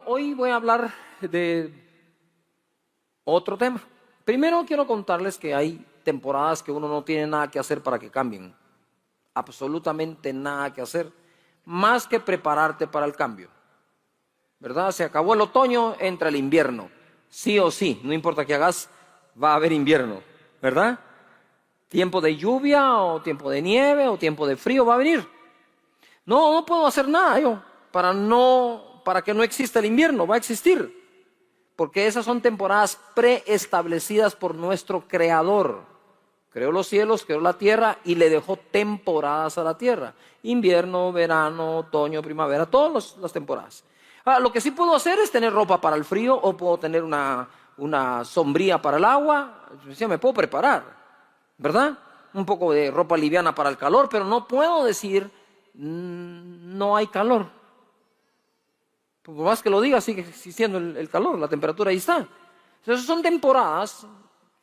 Hoy voy a hablar de otro tema. Primero quiero contarles que hay temporadas que uno no tiene nada que hacer para que cambien. Absolutamente nada que hacer, más que prepararte para el cambio. ¿Verdad? Se acabó el otoño, entra el invierno. Sí o sí, no importa qué hagas, va a haber invierno. ¿Verdad? Tiempo de lluvia o tiempo de nieve o tiempo de frío va a venir. No puedo hacer nada yo para que no exista el invierno, va a existir. Porque esas son temporadas preestablecidas por nuestro Creador. Creó los cielos, creó la tierra y le dejó temporadas a la tierra. Invierno, verano, otoño, primavera, todas las temporadas. Lo que sí puedo hacer es tener ropa para el frío o puedo tener una sombría para el agua. Me puedo preparar, ¿verdad? Un poco de ropa liviana para el calor, pero no puedo decir no hay calor. Por más que lo diga, sigue existiendo el calor, la temperatura ahí está. Entonces son temporadas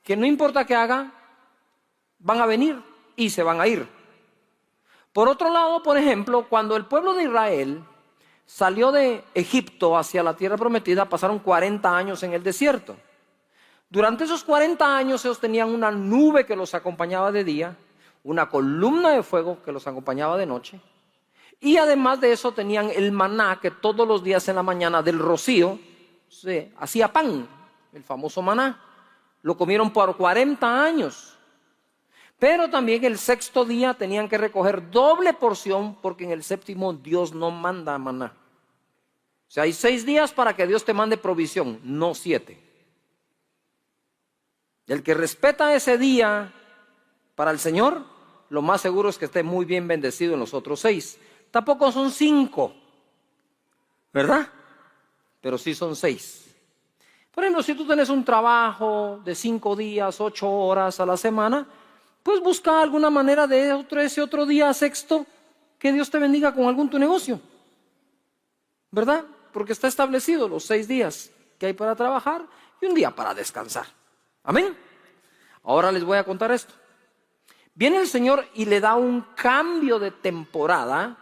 que no importa qué haga, van a venir y se van a ir. Por otro lado, por ejemplo, cuando el pueblo de Israel salió de Egipto hacia la tierra prometida, pasaron 40 años en el desierto. Durante esos 40 años ellos tenían una nube que los acompañaba de día, una columna de fuego que los acompañaba de noche, y además de eso tenían el maná que todos los días en la mañana del rocío se hacía pan, el famoso maná. Lo comieron por 40 años. Pero también el sexto día tenían que recoger doble porción porque en el séptimo Dios no manda maná. O sea, hay 6 días para que Dios te mande provisión, no 7. El que respeta ese día para el Señor, lo más seguro es que esté muy bien bendecido en los otros 6. Tampoco son 5, ¿verdad? Pero sí son 6. Por ejemplo, si tú tienes un trabajo de 5 días, 8 horas a la semana, pues busca alguna manera de ese otro día sexto que Dios te bendiga con algún tu negocio, ¿verdad? Porque está establecido los 6 días que hay para trabajar y un día para descansar. Amén. Ahora les voy a contar esto. Viene el Señor y le da un cambio de temporada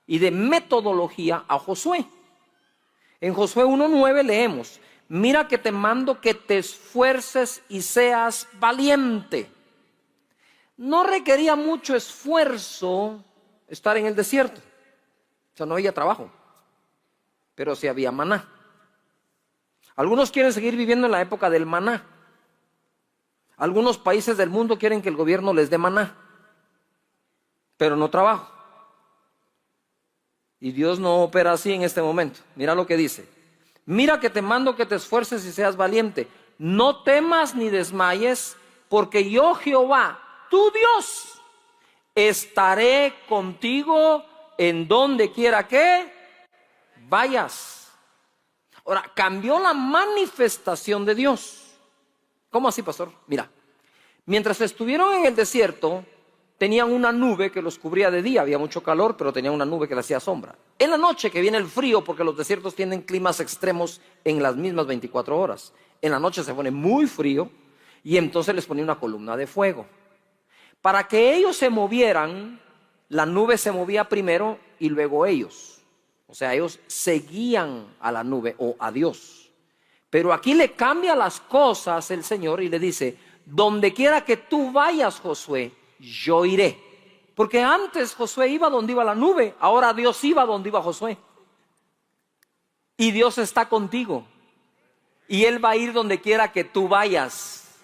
y de metodología a Josué. En Josué 1:9 leemos: mira que te mando que te esfuerces y seas valiente. No requería mucho esfuerzo estar en el desierto. O sea, no había trabajo, pero sí había maná. Algunos quieren seguir viviendo en la época del maná. Algunos países del mundo quieren que el gobierno les dé maná, pero no trabajo. Y Dios no opera así en este momento. Mira lo que dice: mira que te mando que te esfuerces y seas valiente. No temas ni desmayes, porque yo, Jehová, tu Dios, estaré contigo en donde quiera que vayas. Ahora, cambió la manifestación de Dios. ¿Cómo así, pastor? Mira, mientras estuvieron en el desierto, tenían una nube que los cubría de día, había mucho calor, pero tenían una nube que les hacía sombra. En la noche que viene el frío, porque los desiertos tienen climas extremos en las mismas 24 horas. En la noche se pone muy frío y entonces les ponía una columna de fuego. Para que ellos se movieran, la nube se movía primero y luego ellos. O sea, ellos seguían a la nube o a Dios. Pero aquí le cambia las cosas el Señor y le dice: donde quiera que tú vayas, Josué, yo iré. Porque antes Josué iba donde iba la nube, ahora Dios iba donde iba Josué. Y Dios está contigo. Y Él va a ir donde quiera que tú vayas.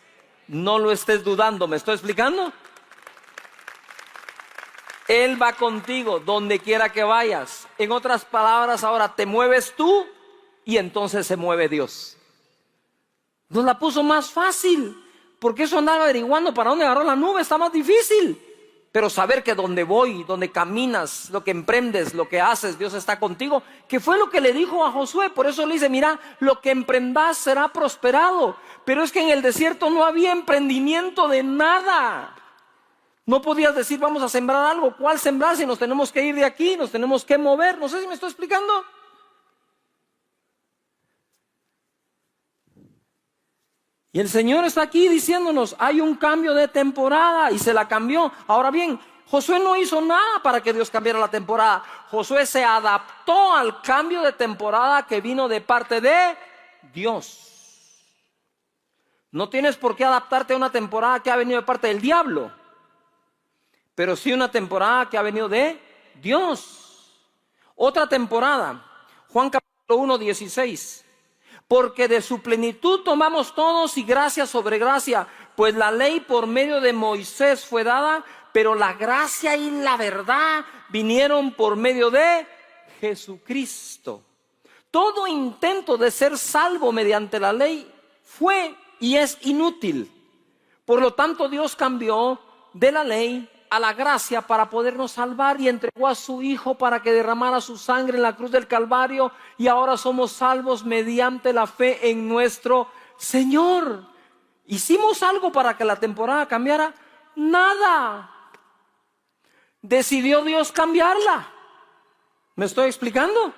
No lo estés dudando, ¿me estoy explicando? Él va contigo donde quiera que vayas. En otras palabras, ahora te mueves tú y entonces se mueve Dios. Nos la puso más fácil. Porque eso andaba averiguando para dónde agarró la nube está más difícil. Pero saber que donde voy, donde caminas, lo que emprendes, lo que haces, Dios está contigo, que fue lo que le dijo a Josué. Por eso le dice: mira, lo que emprendas será prosperado. Pero es que en el desierto no había emprendimiento de nada. No podías decir: vamos a sembrar algo. ¿Cuál sembrar si nos tenemos que ir de aquí? Nos tenemos que mover. No sé si me estoy explicando. Y el Señor está aquí diciéndonos: hay un cambio de temporada y se la cambió. Ahora bien, Josué no hizo nada para que Dios cambiara la temporada. Josué se adaptó al cambio de temporada que vino de parte de Dios. No tienes por qué adaptarte a una temporada que ha venido de parte del diablo, pero sí una temporada que ha venido de Dios. Otra temporada, Juan capítulo 1, 16. Porque de su plenitud tomamos todos y gracia sobre gracia, pues la ley por medio de Moisés fue dada, pero la gracia y la verdad vinieron por medio de Jesucristo. Todo intento de ser salvo mediante la ley fue y es inútil. Por lo tanto, Dios cambió de la ley a la gracia para podernos salvar y entregó a su Hijo para que derramara su sangre en la cruz del Calvario, y ahora somos salvos mediante la fe en nuestro Señor. ¿Hicimos algo para que la temporada cambiara? Nada. Decidió Dios cambiarla. ¿Me estoy explicando?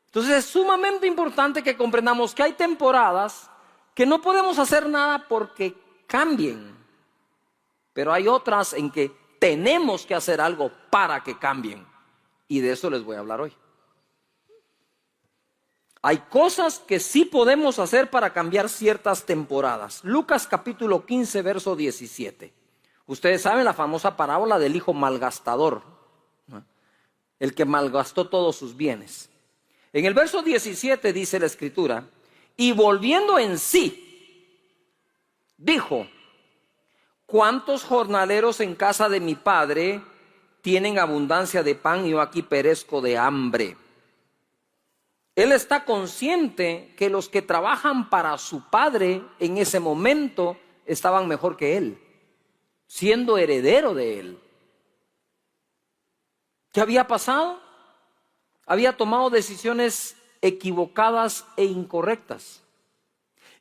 Entonces es sumamente importante que comprendamos que hay temporadas que no podemos hacer nada porque cambien, pero hay otras en que tenemos que hacer algo para que cambien, y de eso les voy a hablar hoy. Hay cosas que sí podemos hacer para cambiar ciertas temporadas. Lucas capítulo 15, verso 17. Ustedes saben la famosa parábola del hijo malgastador, ¿no? El que malgastó todos sus bienes. En el verso 17 dice la escritura: y volviendo en sí, dijo: ¿cuántos jornaleros en casa de mi padre tienen abundancia de pan y yo aquí perezco de hambre? Él está consciente que los que trabajan para su padre en ese momento estaban mejor que él, siendo heredero de él. ¿Qué había pasado? Había tomado decisiones equivocadas e incorrectas,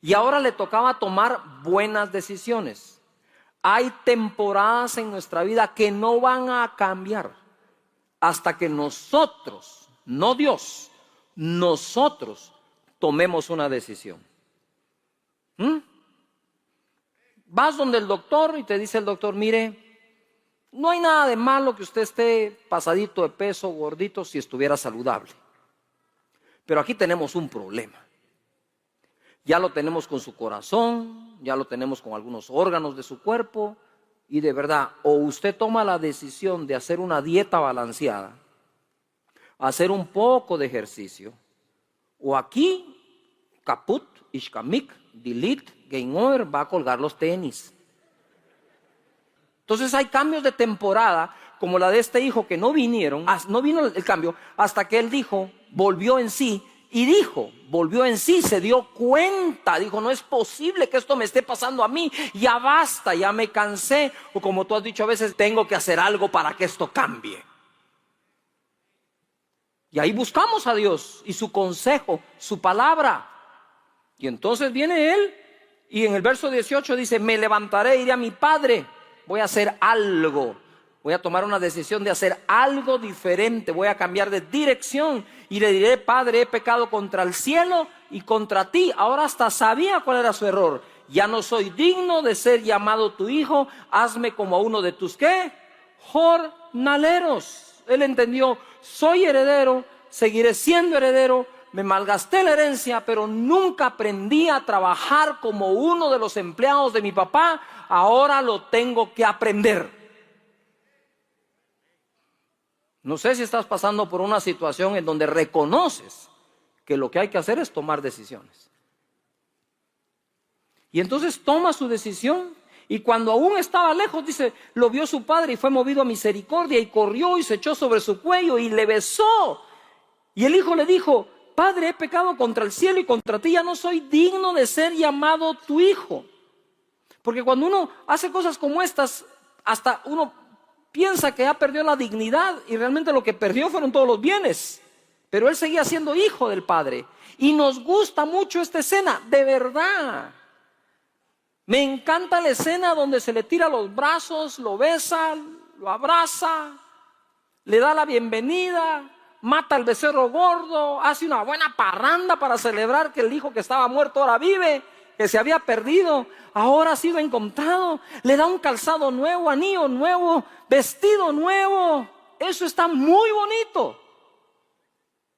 y ahora le tocaba tomar buenas decisiones. Hay temporadas en nuestra vida que no van a cambiar hasta que nosotros, no Dios, nosotros tomemos una decisión. Vas donde el doctor y te dice el doctor: mire, no hay nada de malo que usted esté pasadito de peso, gordito, si estuviera saludable. Pero aquí tenemos un problema. Ya lo tenemos con su corazón, ya lo tenemos con algunos órganos de su cuerpo, y de verdad, o usted toma la decisión de hacer una dieta balanceada, hacer un poco de ejercicio, o aquí, caput, ishkamik, delete, game over, va a colgar los tenis. Entonces hay cambios de temporada, como la de este hijo que no vino el cambio, hasta que él dijo, volvió en sí, y dijo, volvió en sí, se dio cuenta, dijo: no es posible que esto me esté pasando a mí, ya basta, ya me cansé, o como tú has dicho a veces, tengo que hacer algo para que esto cambie. Y ahí buscamos a Dios y su consejo, su palabra. Y entonces viene él y en el verso 18 dice: me levantaré, iré a mi padre, voy a hacer algo, voy a tomar una decisión de hacer algo diferente, voy a cambiar de dirección y le diré: Padre, he pecado contra el cielo y contra ti. Ahora hasta sabía cuál era su error. Ya no soy digno de ser llamado tu hijo, hazme como a uno de tus ¿qué? Jornaleros. Él entendió: soy heredero, seguiré siendo heredero, me malgasté la herencia, pero nunca aprendí a trabajar como uno de los empleados de mi papá, ahora lo tengo que aprender. No sé si estás pasando por una situación en donde reconoces que lo que hay que hacer es tomar decisiones. Y entonces toma su decisión, y cuando aún estaba lejos, dice, lo vio su padre y fue movido a misericordia y corrió y se echó sobre su cuello y le besó. Y el hijo le dijo: Padre, he pecado contra el cielo y contra ti, ya no soy digno de ser llamado tu hijo. Porque cuando uno hace cosas como estas, hasta uno piensa que ya perdió la dignidad, y realmente lo que perdió fueron todos los bienes. Pero él seguía siendo hijo del Padre. Y nos gusta mucho esta escena, de verdad. Me encanta la escena donde se le tira los brazos, lo besa, lo abraza, le da la bienvenida, mata al becerro gordo, hace una buena parranda para celebrar que el hijo que estaba muerto ahora vive. que se había perdido, ahora ha sido encontrado. Le da un calzado nuevo, anillo nuevo, vestido nuevo. Eso está muy bonito.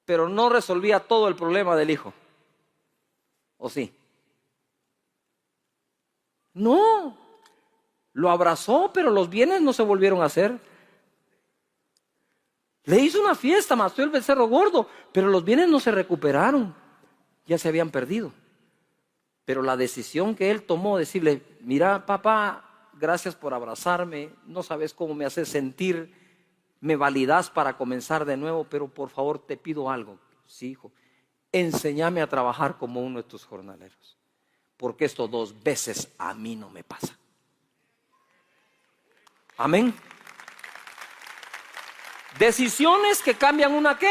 Pero no resolvía todo el problema del hijo. ¿O sí? No. Lo abrazó, pero los bienes no se volvieron a hacer. Le hizo una fiesta, mató el becerro gordo, pero los bienes no se recuperaron. Ya se habían perdido. Pero la decisión que él tomó, decirle: mira, papá, gracias por abrazarme, no sabes cómo me haces sentir, me validas para comenzar de nuevo, pero por favor te pido algo. Sí, hijo, enséñame a trabajar como uno de tus jornaleros, porque esto 2 veces a mí no me pasa. Amén. Decisiones que cambian una ¿qué?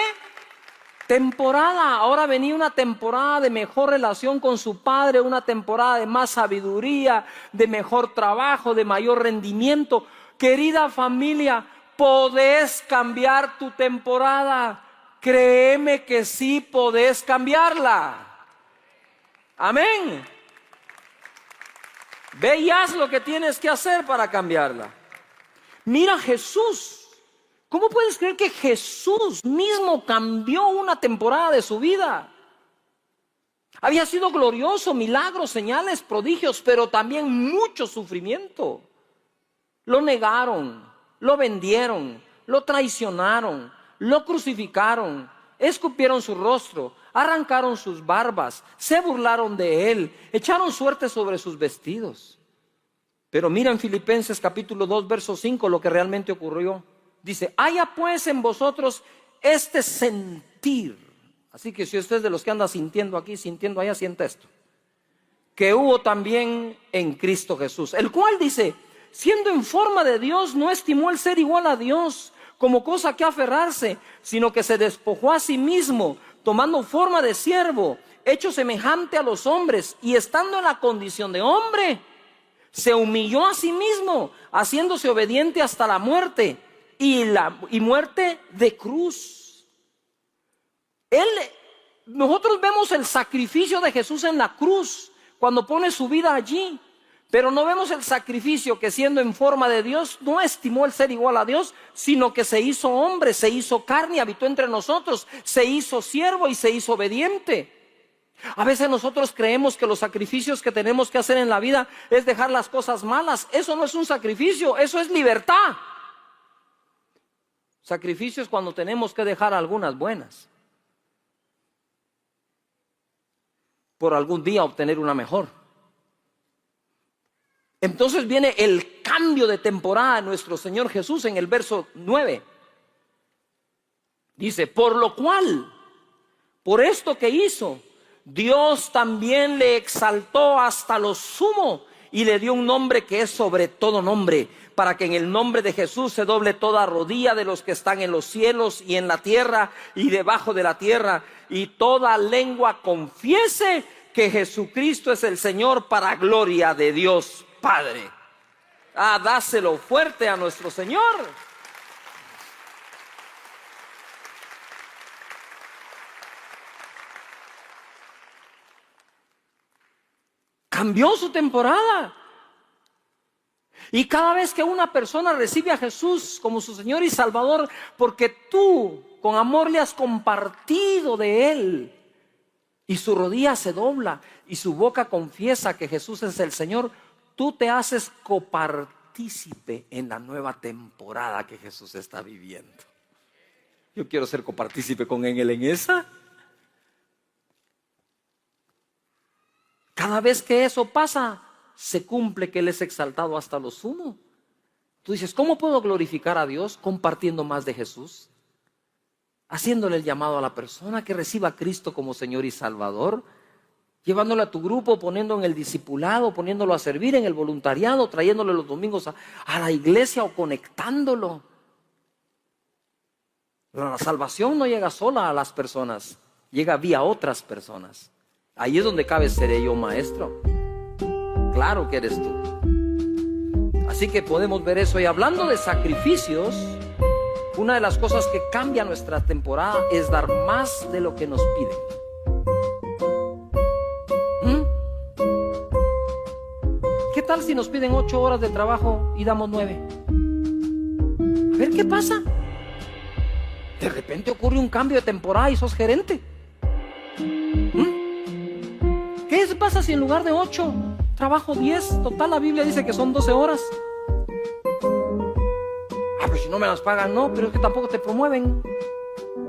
Temporada. Ahora venía una temporada de mejor relación con su padre, una temporada de más sabiduría, de mejor trabajo, de mayor rendimiento. Querida familia, podés cambiar tu temporada. Créeme que sí podés cambiarla. Amén. Ve y haz lo que tienes que hacer para cambiarla. Mira Jesús. ¿Cómo puedes creer que Jesús mismo cambió una temporada de su vida? Había sido glorioso, milagros, señales, prodigios, pero también mucho sufrimiento. Lo negaron, lo vendieron, lo traicionaron, lo crucificaron, escupieron su rostro, arrancaron sus barbas, se burlaron de él, echaron suerte sobre sus vestidos. Pero mira en Filipenses capítulo 2, verso 5 lo que realmente ocurrió. Dice: haya pues en vosotros este sentir. Así que si usted es de los que anda sintiendo aquí, sintiendo allá, sienta esto: que hubo también en Cristo Jesús, el cual, dice, siendo en forma de Dios, no estimó el ser igual a Dios como cosa que aferrarse, sino que se despojó a sí mismo, tomando forma de siervo, hecho semejante a los hombres, y estando en la condición de hombre, se humilló a sí mismo, haciéndose obediente hasta la muerte, y muerte de cruz. Nosotros vemos el sacrificio de Jesús en la cruz, cuando pone su vida allí, pero no vemos el sacrificio que, siendo en forma de Dios, no estimó el ser igual a Dios, sino que se hizo hombre, se hizo carne, habitó entre nosotros, se hizo siervo y se hizo obediente. A veces nosotros creemos que los sacrificios que tenemos que hacer en la vida es dejar las cosas malas. Eso no es un sacrificio, eso es libertad. Sacrificio es cuando tenemos que dejar algunas buenas por algún día obtener una mejor. Entonces viene el cambio de temporada de nuestro Señor Jesús en el verso 9. Dice: por lo cual, por esto que hizo, Dios también le exaltó hasta lo sumo y le dio un nombre que es sobre todo nombre, para que en el nombre de Jesús se doble toda rodilla de los que están en los cielos y en la tierra y debajo de la tierra, y toda lengua confiese que Jesucristo es el Señor, para gloria de Dios Padre. Dáselo fuerte a nuestro Señor. Cambió su temporada. Y cada vez que una persona recibe a Jesús como su Señor y Salvador, porque tú con amor le has compartido de Él, y su rodilla se dobla y su boca confiesa que Jesús es el Señor, tú te haces copartícipe en la nueva temporada que Jesús está viviendo. Yo quiero ser copartícipe con Él en esa. Cada vez que eso pasa, se cumple que Él es exaltado hasta lo sumo. Tú dices: ¿cómo puedo glorificar a Dios? Compartiendo más de Jesús, haciéndole el llamado a la persona que reciba a Cristo como Señor y Salvador, llevándolo a tu grupo, poniéndolo en el discipulado, poniéndolo a servir en el voluntariado, trayéndolo los domingos a la iglesia o conectándolo. Pero la salvación no llega sola a las personas, llega vía otras personas. Ahí es donde cabe: seré yo maestro. Claro que eres tú. Así que podemos ver eso. Y hablando de sacrificios, una de las cosas que cambia nuestra temporada es dar más de lo que nos piden. tal si nos piden 8 horas de trabajo y damos 9? A ver qué pasa. De repente ocurre un cambio de temporada y sos gerente. ¿Qué pasa si en lugar de 8 trabajo 10? Total, la Biblia dice que son 12 horas. Pero si no me las pagan, no, pero es que tampoco te promueven.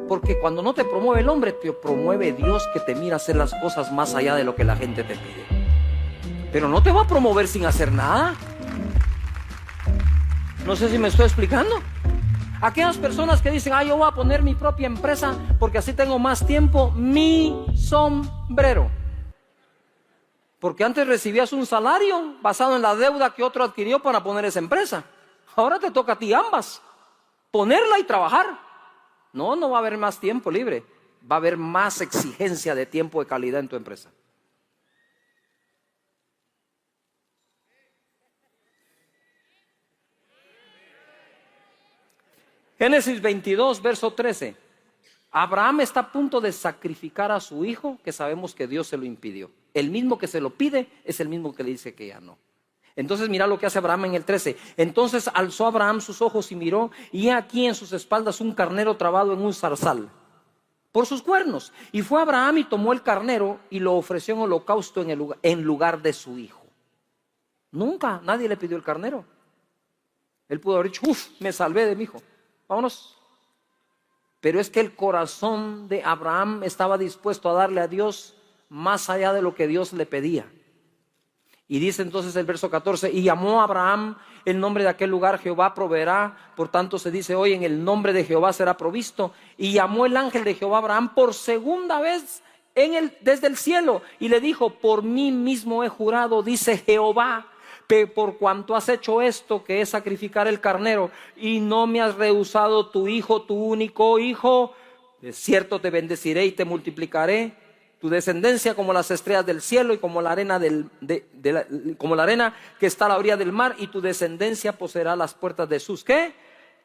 Porque cuando no te promueve el hombre, te promueve Dios, que te mira hacer las cosas más allá de lo que la gente te pide. Pero no te va a promover sin hacer nada. No sé si me estoy explicando. Aquellas personas que dicen, yo voy a poner mi propia empresa porque así tengo más tiempo, mi sombrero. Porque antes recibías un salario basado en la deuda que otro adquirió para poner esa empresa. Ahora te toca a ti ambas, ponerla y trabajar. No va a haber más tiempo libre, va a haber más exigencia de tiempo de calidad en tu empresa. Génesis 22, verso 13. Abraham está a punto de sacrificar a su hijo, que sabemos que Dios se lo impidió. El mismo que se lo pide es el mismo que le dice que ya no. Entonces mira lo que hace Abraham en el 13. Entonces alzó Abraham sus ojos y miró, y aquí en sus espaldas un carnero trabado en un zarzal por sus cuernos. Y fue Abraham y tomó el carnero y lo ofreció en holocausto en lugar de su hijo. Nunca nadie le pidió el carnero. Él pudo haber dicho, me salvé de mi hijo, vámonos. Pero es que el corazón de Abraham estaba dispuesto a darle a Dios más allá de lo que Dios le pedía. Y dice entonces el verso 14, y llamó a Abraham el nombre de aquel lugar, Jehová proveerá. Por tanto se dice hoy, en el nombre de Jehová será provisto. Y llamó el ángel de Jehová a Abraham por segunda vez desde el cielo, y le dijo, por mí mismo he jurado, dice Jehová, por cuanto has hecho esto, que es sacrificar el carnero, y no me has rehusado tu hijo, tu único hijo, de cierto te bendeciré y te multiplicaré tu descendencia como las estrellas del cielo y como la arena como la arena que está a la orilla del mar, y tu descendencia poseerá las puertas de sus ¿qué?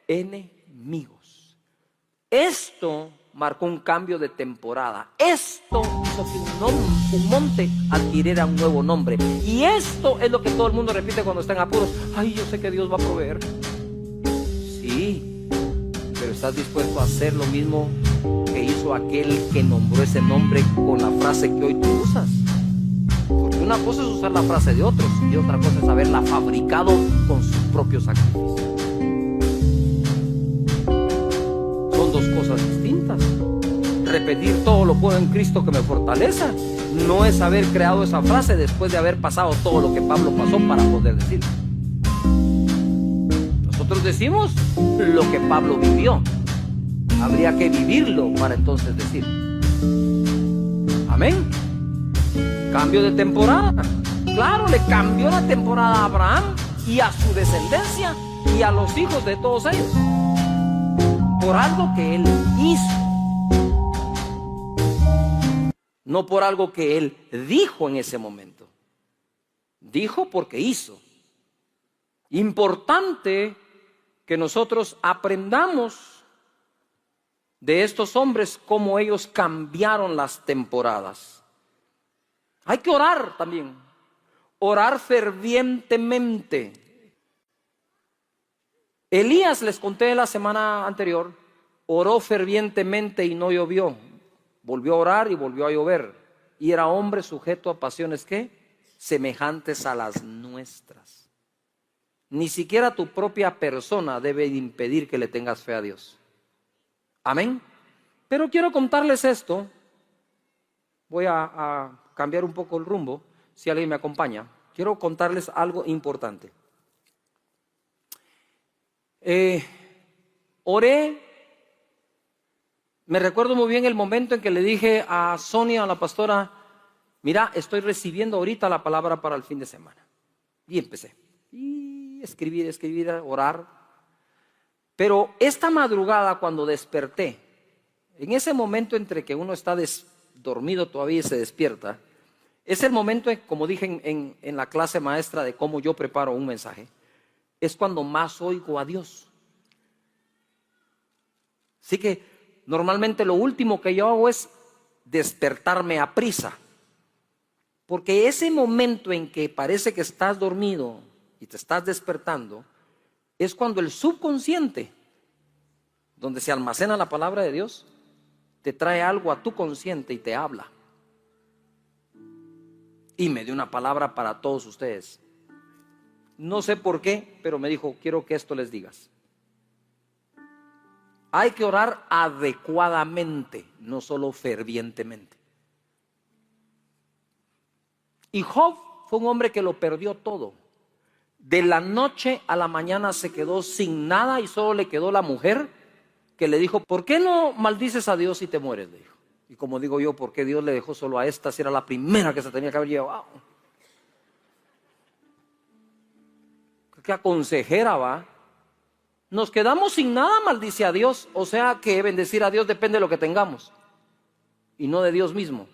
Enemigos. Esto marcó un cambio de temporada. Esto hizo que un monte adquiriera un nuevo nombre. Y esto es lo que todo el mundo repite cuando está en apuros. Yo sé que Dios va a proveer. Sí, pero ¿estás dispuesto a hacer lo mismo que hizo aquel que nombró ese nombre con la frase que hoy tú usas? Porque una cosa es usar la frase de otros y otra cosa es haberla fabricado con sus propios sacrificios. Son dos cosas distintas. Repetir todo lo puedo en Cristo que me fortalece no es haber creado esa frase después de haber pasado todo lo que Pablo pasó para poder decirlo. Nosotros decimos lo que Pablo vivió. Habría que vivirlo para entonces decir. Amén. Cambio de temporada. Claro, le cambió la temporada a Abraham y a su descendencia y a los hijos de todos ellos, por algo que él hizo, no por algo que él dijo en ese momento. Dijo porque hizo. Importante que nosotros aprendamos de estos hombres cómo ellos cambiaron las temporadas. Hay que orar también, orar fervientemente. Elías, les conté la semana anterior, oró fervientemente y no llovió. Volvió a orar y volvió a llover. Y era hombre sujeto a pasiones ¿qué? Semejantes a las nuestras. Ni siquiera tu propia persona debe impedir que le tengas fe a Dios. Amén. Pero quiero contarles esto. Voy a cambiar un poco el rumbo, si alguien me acompaña. Quiero contarles algo importante. Oré. Me recuerdo muy bien el momento en que le dije a Sonia, a la pastora, mira, estoy recibiendo ahorita la palabra para el fin de semana. Y empecé. Y escribir, orar. Pero esta madrugada cuando desperté, en ese momento entre que uno está dormido todavía y se despierta, es el momento, como dije en la clase maestra de cómo yo preparo un mensaje, es cuando más oigo a Dios. Así que normalmente lo último que yo hago es despertarme a prisa. Porque ese momento en que parece que estás dormido y te estás despertando, es cuando el subconsciente, donde se almacena la palabra de Dios, te trae algo a tu consciente y te habla. Y me dio una palabra para todos ustedes. No sé por qué, pero me dijo, quiero que esto les digas. Hay que orar adecuadamente, no solo fervientemente. Y Job fue un hombre que lo perdió todo. De la noche a la mañana se quedó sin nada y solo le quedó la mujer que le dijo, ¿por qué no maldices a Dios y te mueres? Le dijo. Y como digo yo, ¿por qué Dios le dejó solo a esta si era la primera que se tenía que haber llevado? ¿Qué consejera va? Nos quedamos sin nada, maldice a Dios. O sea que bendecir a Dios depende de lo que tengamos y no de Dios mismo.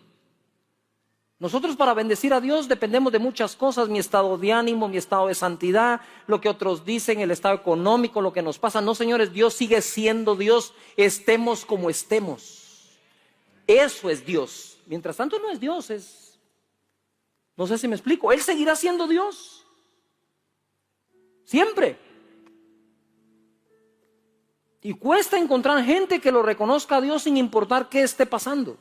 Nosotros para bendecir a Dios dependemos de muchas cosas, mi estado de ánimo, mi estado de santidad, lo que otros dicen, el estado económico, lo que nos pasa. No, señores, Dios sigue siendo Dios, estemos como estemos. Eso es Dios. Mientras tanto no es Dios, no sé si me explico, Él seguirá siendo Dios. Siempre. Y cuesta encontrar gente que lo reconozca a Dios sin importar qué esté pasando.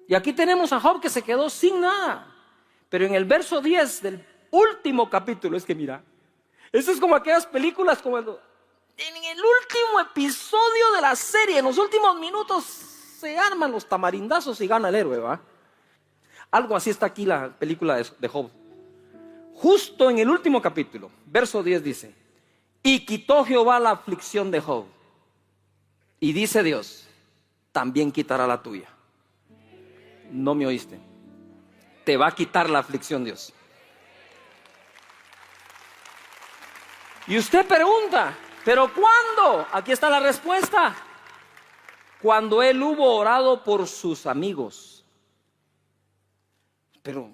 Y aquí tenemos a Job que se quedó sin nada. Pero en el verso 10 del último capítulo, es que mira, eso es como aquellas películas, como en el último episodio de la serie, en los últimos minutos se arman los tamarindazos y gana el héroe, ¿va? Algo así está aquí la película de Job. Justo en el último capítulo, verso 10 dice, y quitó Jehová la aflicción de Job. Y dice Dios, también quitará la tuya. No me oíste. Te va a quitar la aflicción Dios. Y usted pregunta, ¿pero cuándo? Aquí está la respuesta. Cuando él hubo orado por sus amigos. Pero,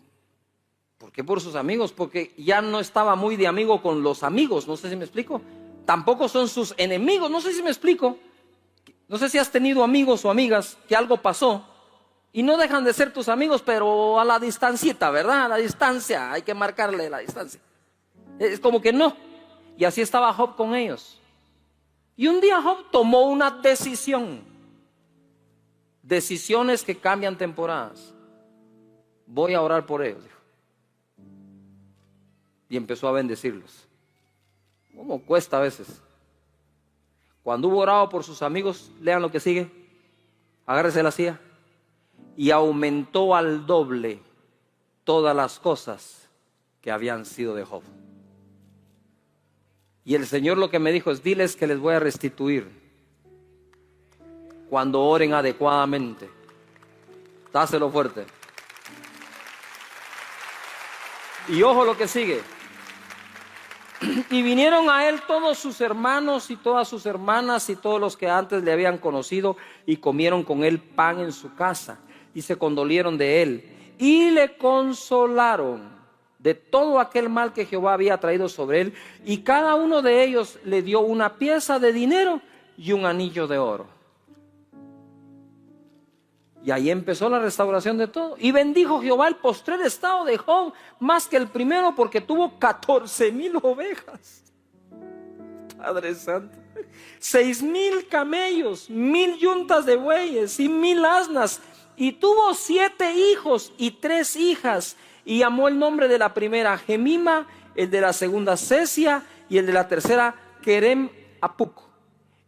¿por qué por sus amigos? Porque ya no estaba muy de amigo con los amigos, no sé si me explico. Tampoco son sus enemigos, no sé si me explico. No sé si has tenido amigos o amigas que algo pasó y no dejan de ser tus amigos, pero a la distancita, ¿verdad? A la distancia, hay que marcarle la distancia. Es como que no. Y así estaba Job con ellos. Y un día Job tomó una decisión. Decisiones que cambian temporadas. Voy a orar por ellos, dijo. Y empezó a bendecirlos. ¿Cómo cuesta a veces? Cuando hubo orado por sus amigos, lean lo que sigue. Agárrese la silla. Y aumentó al doble todas las cosas que habían sido de Job. Y el Señor lo que me dijo es, diles que les voy a restituir cuando oren adecuadamente. Dáselo fuerte. Y ojo lo que sigue. Y vinieron a él todos sus hermanos y todas sus hermanas y todos los que antes le habían conocido y comieron con él pan en su casa y se condolieron de él y le consolaron de todo aquel mal que Jehová había traído sobre él, y cada uno de ellos le dio una pieza de dinero y un anillo de oro. Y ahí empezó la restauración de todo. Y bendijo Jehová el postrer estado de Job más que el primero, porque tuvo 14,000 ovejas. Padre Santo. 6,000 camellos, 1,000 yuntas de bueyes y 1,000 asnas. Y tuvo 7 hijos y 3 hijas. Y llamó el nombre de la primera Gemima, el de la segunda Cesia y el de la tercera Kerem Apuc.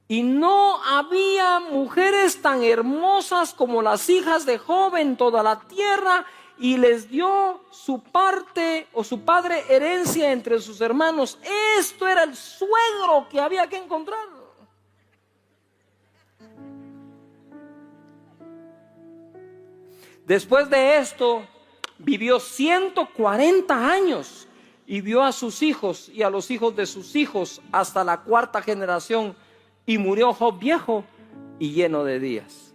Y no había mujeres tan hermosas como las hijas de Job en toda la tierra, y les dio su parte o su padre herencia entre sus hermanos. Esto era el suegro que había que encontrar. Después de esto, vivió 140 años y vio a sus hijos y a los hijos de sus hijos hasta la 4ª generación. Y murió Job viejo y lleno de días.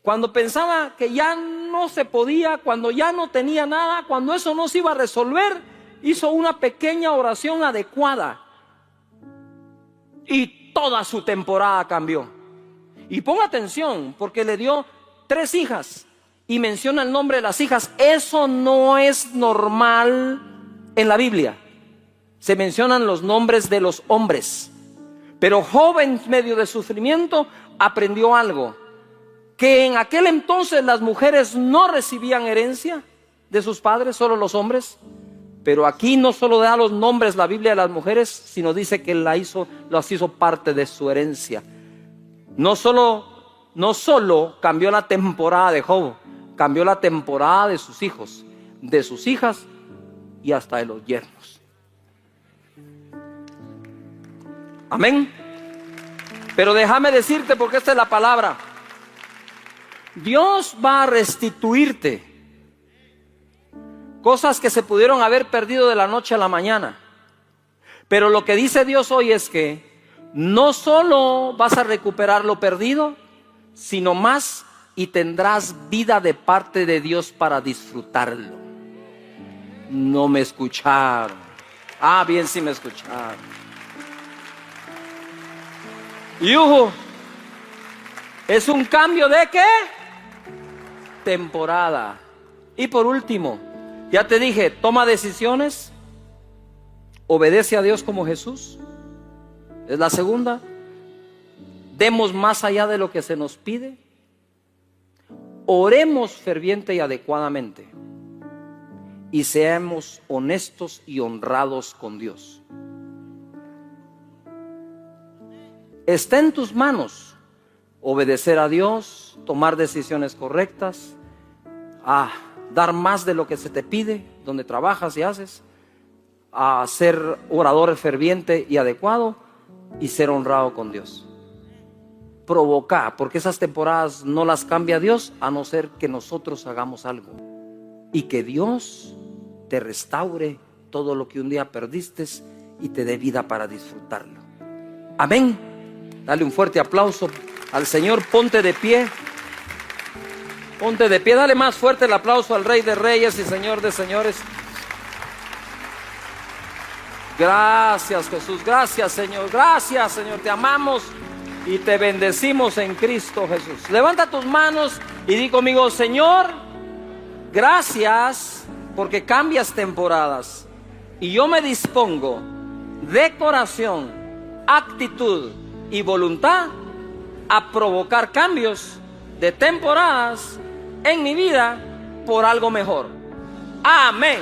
Cuando pensaba que ya no se podía, cuando ya no tenía nada, cuando eso no se iba a resolver, hizo una pequeña oración adecuada. Y toda su temporada cambió. Y ponga atención, porque le dio 3 hijas y menciona el nombre de las hijas. Eso no es normal en la Biblia. Se mencionan los nombres de los hombres. Pero Job, en medio de sufrimiento, aprendió algo: que en aquel entonces las mujeres no recibían herencia de sus padres, solo los hombres. Pero aquí no solo da los nombres la Biblia de las mujeres, sino dice que las hizo parte de su herencia. No solo cambió la temporada de Job, cambió la temporada de sus hijos, de sus hijas y hasta de los yernos. Amén. Pero déjame decirte, porque esta es la palabra: Dios va a restituirte cosas que se pudieron haber perdido de la noche a la mañana. Pero lo que dice Dios hoy es que no solo vas a recuperar lo perdido, sino más, y tendrás vida de parte de Dios para disfrutarlo. No me escucharon. Bien, sí me escucharon. Yuhu, es un cambio de ¿qué? Temporada. Y por último, ya te dije, toma decisiones, obedece a Dios como Jesús. Es la segunda. Demos más allá de lo que se nos pide. Oremos ferviente y adecuadamente. Y seamos honestos y honrados con Dios. Está en tus manos obedecer a Dios, tomar decisiones correctas, dar más de lo que se te pide, donde trabajas y haces, a ser orador ferviente y adecuado, y ser honrado con Dios. Provocar, porque esas temporadas no las cambia Dios, a no ser que nosotros hagamos algo. Y que Dios te restaure todo lo que un día perdiste y te dé vida para disfrutarlo. Amén. Dale un fuerte aplauso al Señor. Ponte de pie. Ponte de pie. Dale más fuerte el aplauso al Rey de Reyes y Señor de Señores. Gracias, Jesús. Gracias, Señor. Gracias, Señor. Te amamos y te bendecimos en Cristo Jesús. Levanta tus manos y di conmigo: Señor, gracias porque cambias temporadas. Y yo me dispongo de corazón, actitud y voluntad a provocar cambios de temporadas en mi vida por algo mejor. Amén.